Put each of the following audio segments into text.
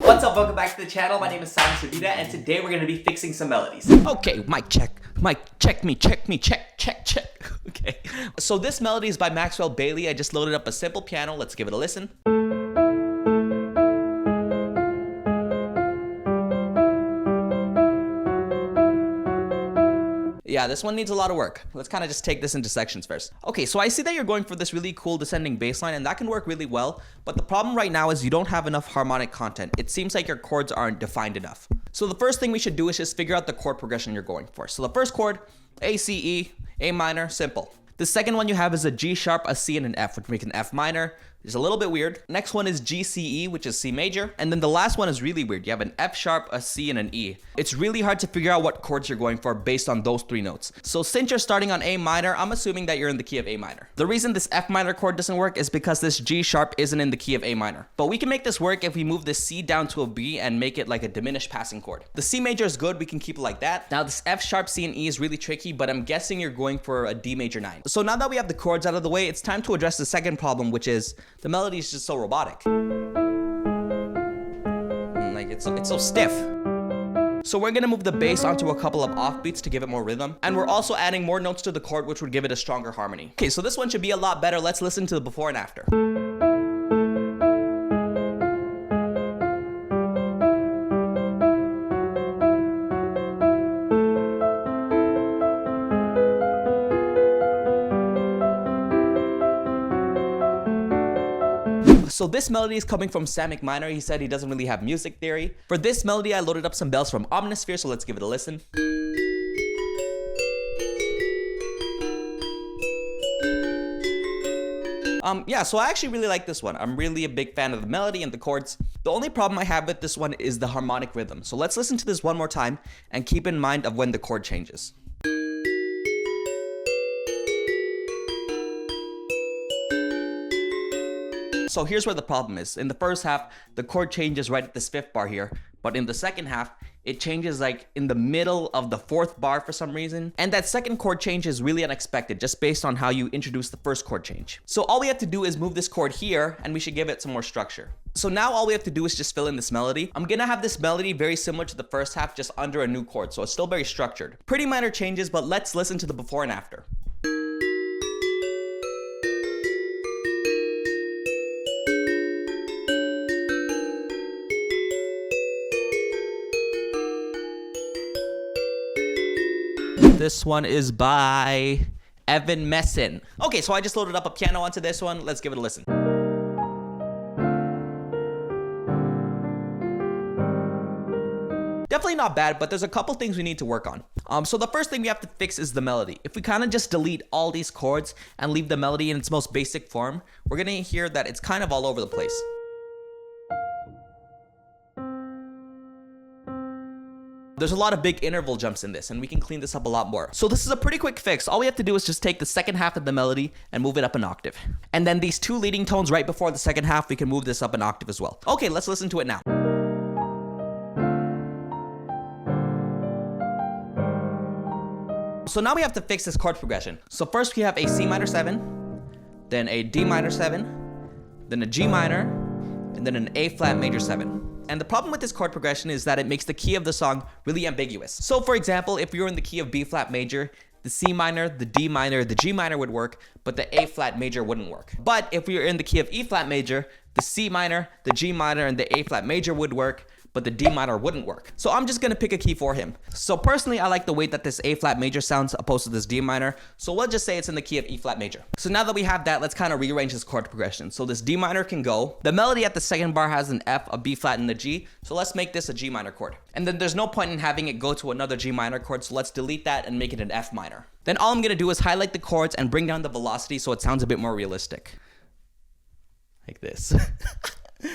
What's up, welcome back to the channel. My name is Servida and today we're going to be fixing some melodies. Okay, mic check, check me, check. Okay, so this melody is by Maxwell Bailey. I just loaded up a simple piano. Let's give it a listen. Yeah, this one needs a lot of work. Let's kind of just take this into sections first. Okay, so I see that you're going for this really cool descending bass line, and that can work really well, but the problem right now is you don't have enough harmonic content. It seems like your chords aren't defined enough. So the first thing we should do is just figure out the chord progression you're going for. So the first chord, A, C, E, A minor, simple. The second one you have is a G sharp, a C, and an F, which makes an F minor. It's a little bit weird. Next one is G, C, E, which is C major. And then the last one is really weird. You have an F sharp, a C, and an E. It's really hard to figure out what chords you're going for based on those three notes. So since you're starting on A minor, I'm assuming that you're in the key of A minor. The reason this F minor chord doesn't work is because this G sharp isn't in the key of A minor. But we can make this work if we move this C down to a B and make it like a diminished passing chord. The C major is good. We can keep it like that. Now this F sharp, C, and E is really tricky, but I'm guessing you're going for a D major 9. So now that we have the chords out of the way, it's time to address the second problem, which is the melody is just so robotic. Like it's so stiff. So we're gonna move the bass onto a couple of offbeats to give it more rhythm, and we're also adding more notes to the chord, which would give it a stronger harmony. Okay, so this one should be a lot better. Let's listen to the before and after. So this melody is coming from Samic Minor. He said he doesn't really have music theory. For this melody, I loaded up some bells from Omnisphere, so let's give it a listen. Yeah, so I actually really like this one. I'm really a big fan of the melody and the chords. The only problem I have with this one is the harmonic rhythm. So let's listen to this one more time and keep in mind of when the chord changes. So here's where the problem is. In the first half, the chord changes right at this 5th bar here, but in the second half, it changes like in the middle of the 4th bar for some reason. And that second chord change is really unexpected just based on how you introduce the first chord change. So all we have to do is move this chord here and we should give it some more structure. So now all we have to do is just fill in this melody. I'm gonna have this melody very similar to the first half, just under a new chord, so it's still very structured. Pretty minor changes, but let's listen to the before and after. This one is by Evan Messin. Okay, so I just loaded up a piano onto this one. Let's give it a listen. Definitely not bad, but there's a couple things we need to work on. So the first thing we have to fix is the melody. If we kind of just delete all these chords and leave the melody in its most basic form, we're gonna hear that it's kind of all over the place. There's a lot of big interval jumps in this, and we can clean this up a lot more. So this is a pretty quick fix. All we have to do is just take the second half of the melody and move it up an octave. And then these two leading tones right before the second half, we can move this up an octave as well. Okay, let's listen to it now. So now we have to fix this chord progression. So first we have a C minor 7, then a D minor 7, then a G minor, and then an A flat major 7. And the problem with this chord progression is that it makes the key of the song really ambiguous. So for example, if you're in the key of B flat major, the C minor, the D minor, the G minor would work, but the A flat major wouldn't work. But if we were in the key of E flat major, the C minor, the G minor, and the A flat major would work, but the D minor wouldn't work. So I'm just gonna pick a key for him. So personally, I like the way that this A flat major sounds opposed to this D minor. So we'll just say it's in the key of E flat major. So now that we have that, let's kind of rearrange this chord progression. So this D minor can go. The melody at the second bar has an F, a B flat, and a G. So let's make this a G minor chord. And then there's no point in having it go to another G minor chord. So let's delete that and make it an F minor. Then all I'm gonna do is highlight the chords and bring down the velocity so it sounds a bit more realistic. Like this.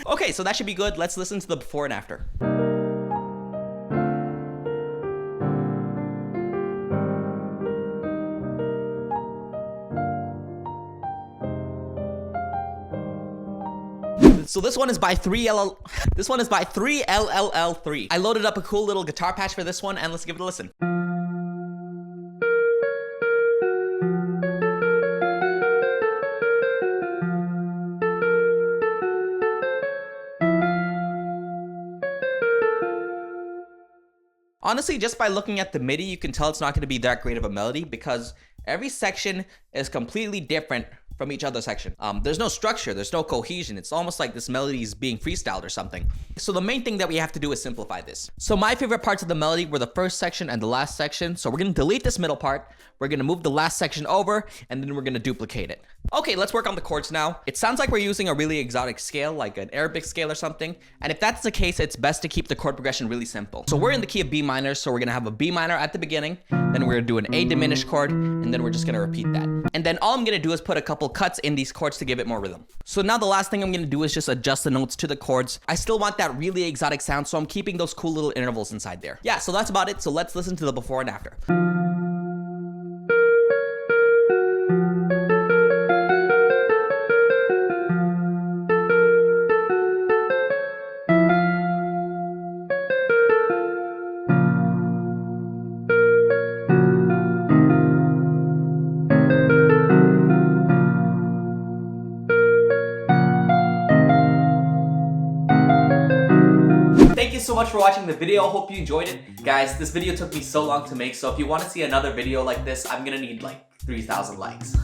Okay, so that should be good. Let's listen to the before and after. So this one is by 3LLL3. I loaded up a cool little guitar patch for this one, and let's give it a listen. Honestly, just by looking at the MIDI, you can tell it's not going to be that great of a melody because every section is completely different from each other section. There's no structure, there's no cohesion. It's almost like this melody is being freestyled or something. So the main thing that we have to do is simplify this. So my favorite parts of the melody were the first section and the last section. So we're gonna delete this middle part. We're gonna move the last section over and then we're gonna duplicate it. Okay, let's work on the chords now. It sounds like we're using a really exotic scale, like an Arabic scale or something. And if that's the case, it's best to keep the chord progression really simple. So we're in the key of B minor, so we're gonna have a B minor at the beginning, then we're gonna do an A diminished chord, and then we're just gonna repeat that. And then all I'm gonna do is put a couple cuts in these chords to give it more rhythm. So now the last thing I'm gonna do is just adjust the notes to the chords. I still want that really exotic sound, so I'm keeping those cool little intervals inside there. Yeah, so that's about it. So let's listen to the before and after. Thank you so much for watching the video. I hope you enjoyed it. Guys, this video took me so long to make, so if you want to see another video like this, I'm gonna need like 3,000 likes.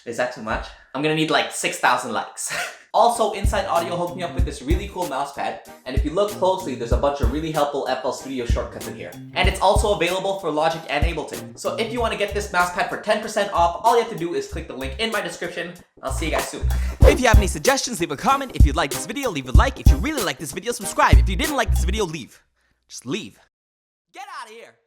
Is that too much? I'm gonna need like 6,000 likes. Also, Inside Audio hooked me up with this really cool mouse pad, and if you look closely, there's a bunch of really helpful FL Studio shortcuts in here. And it's also available for Logic and Ableton. So if you want to get this mouse pad for 10% off, all you have to do is click the link in my description. I'll see you guys soon. If you have any suggestions, leave a comment. If you like this video, leave a like. If you really like this video, subscribe. If you didn't like this video, leave. Just leave. Get out of here.